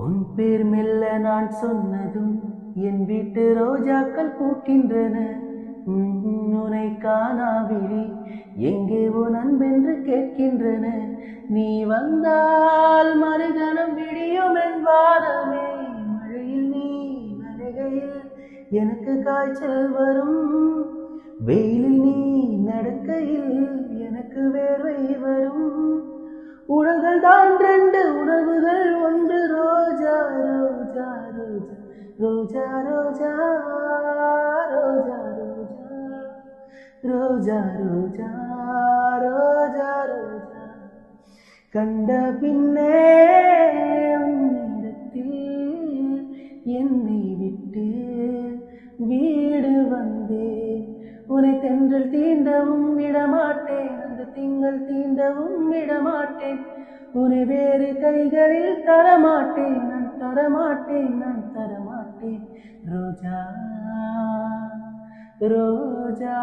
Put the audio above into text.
உன் பேர் மெல்ல நான் சொன்னதும் என் வீட்டு ரோஜாக்கள் பூக்கின்றன. உன்னை காணாவிழி எங்கே உன் அன்பென்று கேட்கின்றன. நீ வந்தால் மறுகணம் விடியும் என் வாரமே. மழையில் நீ நனைகையில் எனக்கு காய்ச்சல் வரும். வெயிலில் நீ நடக்கையில் எனக்கு வேர்வை வரும். உணர்கள் தான் ரெண்டு உணர்வுகள் ஒன்று. ரோஜா ரோஜா ரோஜா ரோஜா ரோஜா ரோஜா ரோஜா ரோஜா ரோஜா ரோஜா. கண்ட பின்னே உன்னிடத்தில் என்னை விட்டு வீடு வந்தே. உன்னை தென்றல் தீண்டவும் விடமாட்டேன், அந்த திங்கள் தீண்டவும் விடமாட்டேன். உன்னை வேறு கைகளில் தரமாட்டேன், நான் தரமாட்டேன், நான் தரமாட்டேன். ரோஜா ரோஜா